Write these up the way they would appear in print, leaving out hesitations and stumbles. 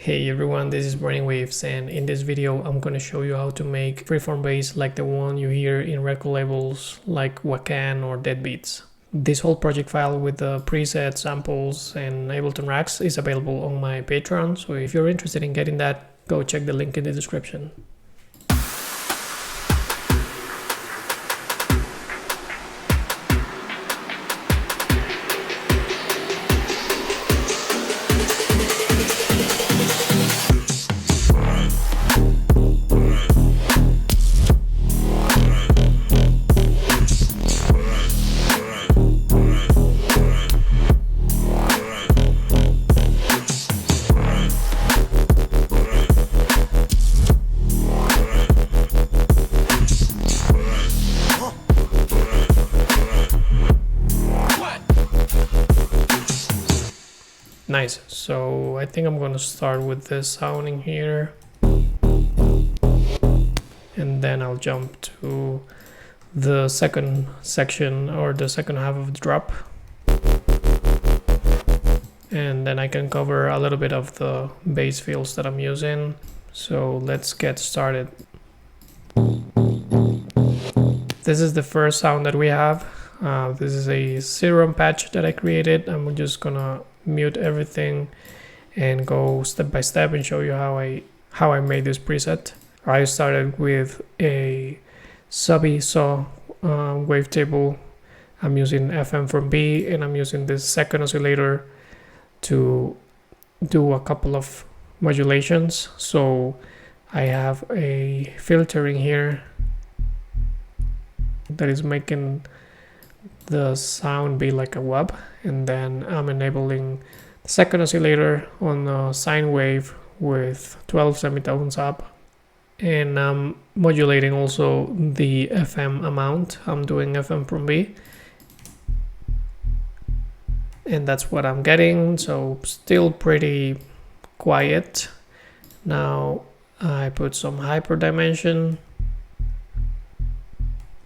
Hey everyone, this is BRAINWAVEZ, and in this video I'm going to show you how to make freeform bass like the one you hear in record labels like Wakaan or Deadbeats. This whole project file with the presets, samples and Ableton racks is available on my Patreon, so if you're interested in getting that, go check the link in the description. Nice, so I think I'm going to start with this sounding here, and then I'll jump to the second section or the second half of the drop, and then I can cover a little bit of the bass fills that I'm using. So let's get started. This is the first sound that we have. This is a Serum patch that I created. I'm just gonna mute everything and go step by step and show you how I made this preset. I started with a subby saw wavetable. I'm using FM from B, and I'm using this second oscillator to do a couple of modulations. So I have a filter in here that is making the sound be like a wub, and then I'm enabling the second oscillator on a sine wave with 12 semitones up, and I'm modulating also the FM amount. I'm doing FM from B, and that's what I'm getting. So still pretty quiet. Now I put some hyper dimension,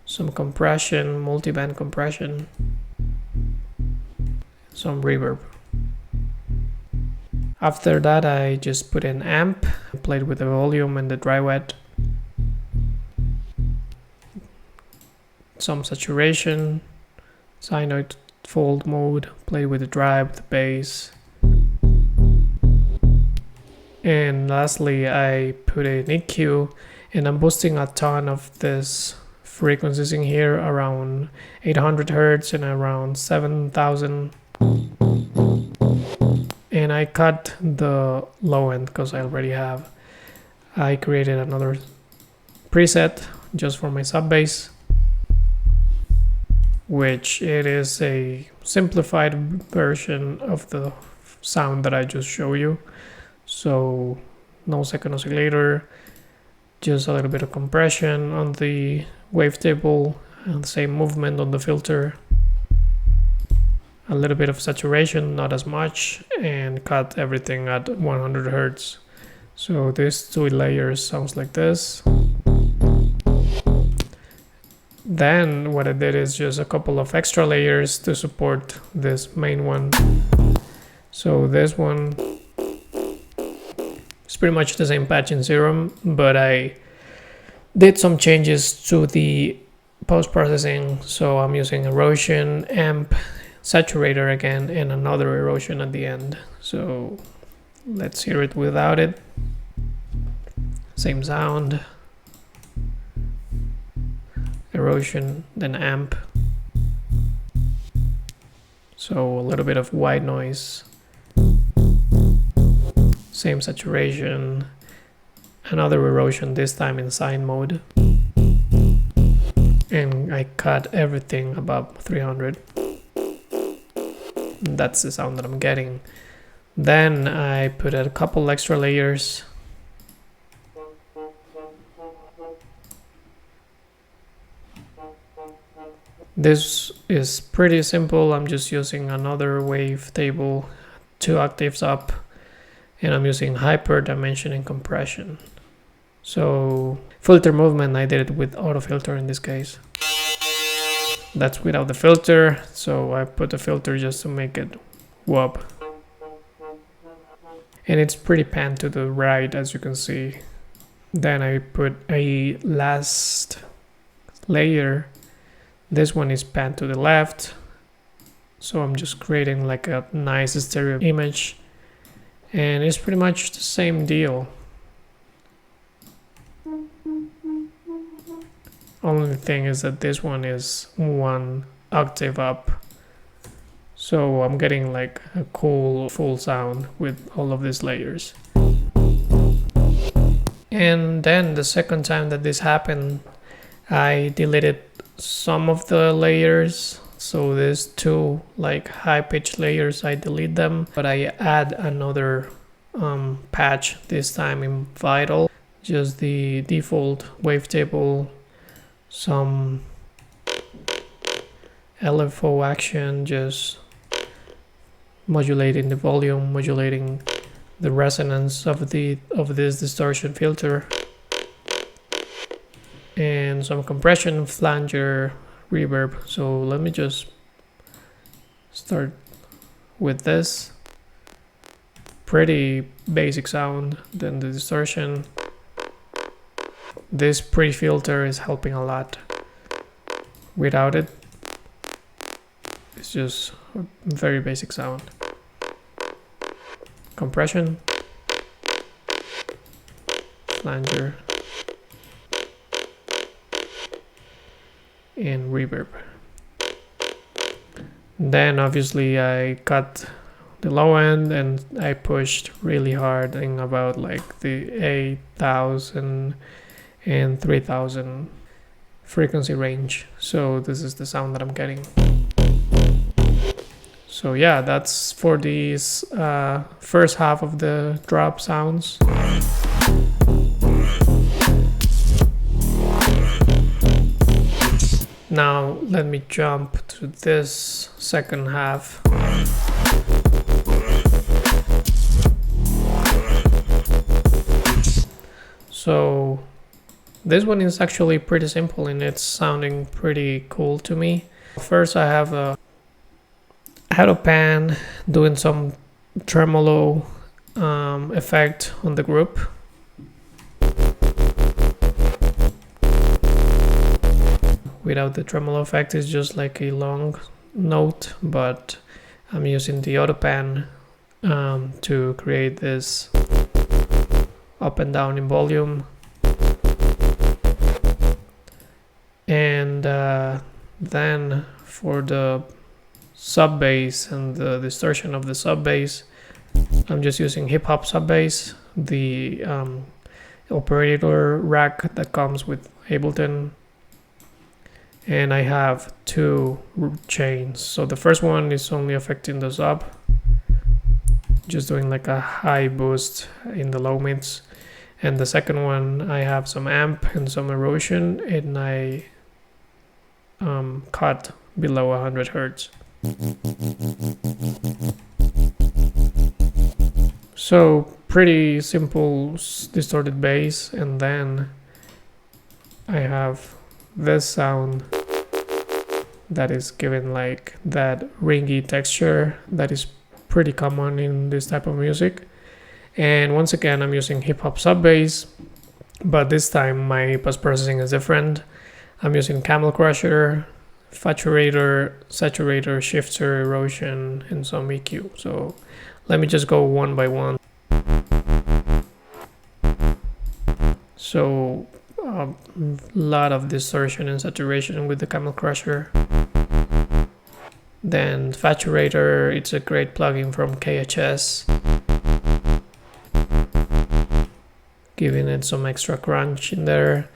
some compression, multiband compression, some reverb. After that I just put in amp, played with the volume and the dry wet, some saturation, sinoid fold mode, played with the drive, the bass, and lastly I put in EQ, and I'm boosting a ton of this frequencies in here, around 800 hertz and around 7000, and I cut the low end because I created another preset just for my sub bass, which it is a simplified version of the sound that I just showed you. So no second oscillator, just a little bit of compression on the wavetable and the same movement on the filter, a little bit of saturation, not as much, and cut everything at 100 hertz. So these two layers sounds like this. Then what I did is just a couple of extra layers to support this main one. So this one is pretty much the same patch in Serum, but I did some changes to the post-processing. So I'm using erosion, amp, saturator again, and another erosion at the end. So let's hear it without it. Same sound, erosion, then amp. So a little bit of white noise, same saturation, another erosion, this time in sine mode, and I cut everything above 300. That's the sound that I'm getting. Then I put a couple extra layers. This is pretty simple. I'm just using another wavetable 2 octaves up, and I'm using hyper dimension and compression. So filter movement, I did it with auto filter in this case. That's without the filter, so I put the filter just to make it whoop. and it's pretty panned to the right, as you can see. Then I put a last layer. This one is panned to the left, so I'm just creating like a nice stereo image, and it's pretty much the same deal. Only thing is that this one is 1 octave up, so I'm getting like a cool full sound with all of these layers. And then the second time that this happened, I deleted some of the layers. So there's 2 like high-pitched layers, I delete them, but I add another patch, this time in Vital, just the default wavetable, some LFO action, just modulating the volume, modulating the resonance of this distortion filter, and some compression, flanger, reverb. So let me just start with this. Pretty basic sound. Then the distortion. This pre-filter is helping a lot. Without it, it's just a very basic sound. Compression, flanger, and reverb. Then obviously I cut the low end and I pushed really hard in about like the 8,000 and 3,000 frequency range. So this is the sound that I'm getting. So yeah, that's for these first half of the drop sounds. Now let me jump to this second half. So this one is actually pretty simple and it's sounding pretty cool to me. First I have a pan doing some tremolo effect on the group. Without the tremolo effect, it's just like a long note, but I'm using the auto pan to create this up and down in volume. And then for the sub bass and the distortion of the sub bass, I'm just using hip hop sub bass, the operator rack that comes with Ableton, and I have 2 chains. So the first one is only affecting the sub, just doing like a high boost in the low mids, and the second one I have some amp and some erosion, and I cut below 100 hertz. So pretty simple distorted bass, and then I have this sound that is given like that ringy texture that is pretty common in this type of music. And once again, I'm using hip hop sub bass, but this time my post processing is different. I'm using Camel Crusher, Saturator, Shifter, Erosion, and some EQ. So let me just go one by one. So a lot of distortion and saturation with the Camel Crusher. Then Saturator, it's a great plugin from KHS, giving it some extra crunch in there.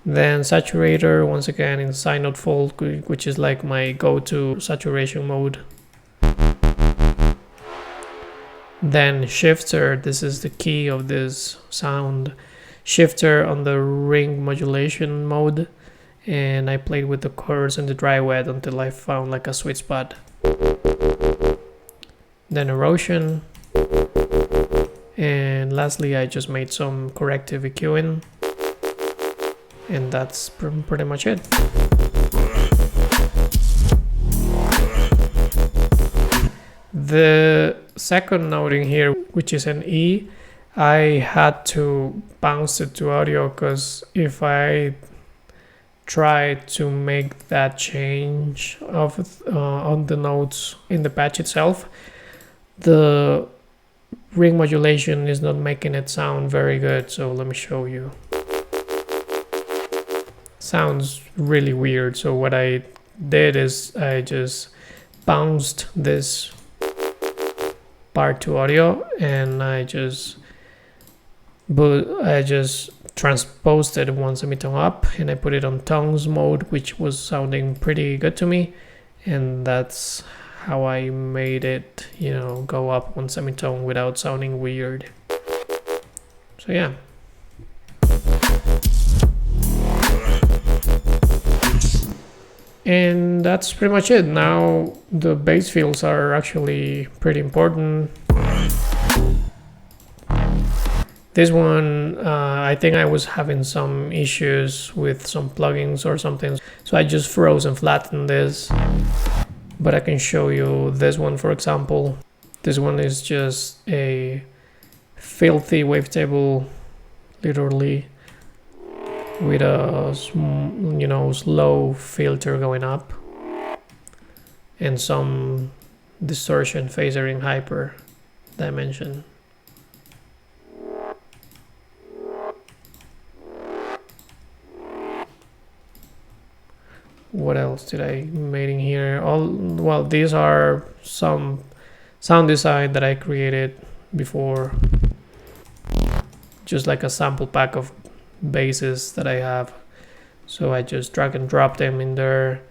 Then Saturator, once again in sine note fold, which is like my go-to saturation mode. Then Shifter, this is the key of this sound. Shifter on the ring modulation mode, and I played with the chords and the dry wet until I found like a sweet spot. Then Erosion, and lastly I just made some corrective EQing. And that's pretty much it. The second note in here, which is an E, I had to bounce it to audio, because if I try to make that change of on the notes in the patch itself, the ring modulation is not making it sound very good. So let me show you. Sounds really weird. So what I did is I just bounced this part to audio, and I just transposed it one semitone up, and I put it on tones mode, which was sounding pretty good to me, and that's how I made it, you know, go up one semitone without sounding weird. So yeah. And that's pretty much it. Now the bass fills are actually pretty important. This one, I think I was having some issues with some plugins or something, so I just froze and flattened this. But I can show you this one, for example. This one is just a filthy wavetable, literally, with a, you know, slow filter going up and some distortion phaser in hyper dimension. What else did I made in here? Well, these are some sound design that I created before, just like a sample pack of basses that I have. So I just drag and drop them in there.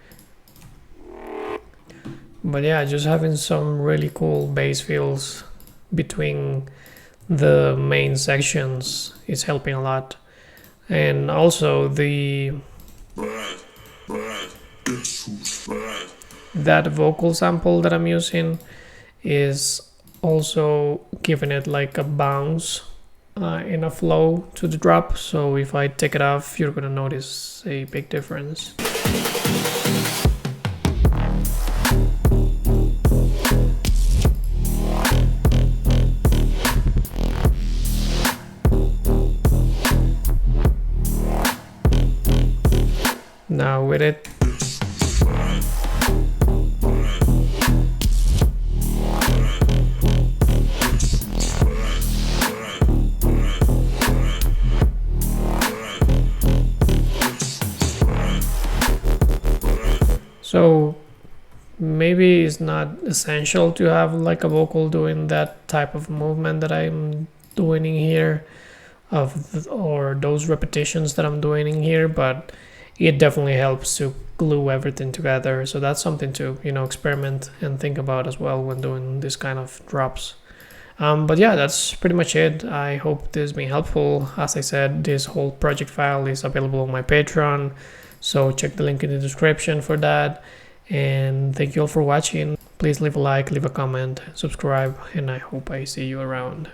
But yeah, just having some really cool bass fills between the main sections is helping a lot. And also that vocal sample that I'm using is also giving it like a bounce in a flow to the drop. So if I take it off, you're gonna notice a big difference. Now with it, so maybe it's not essential to have like a vocal doing that type of movement that I'm doing in here, or those repetitions that I'm doing in here, but it definitely helps to glue everything together. So that's something to, you know, experiment and think about as well when doing this kind of drops. But yeah, that's pretty much it. I hope this has been helpful. As I said, this whole project file is available on my Patreon, so check the link in the description for that. And thank you all for watching. Please leave a like, leave a comment, subscribe, and I hope I see you around.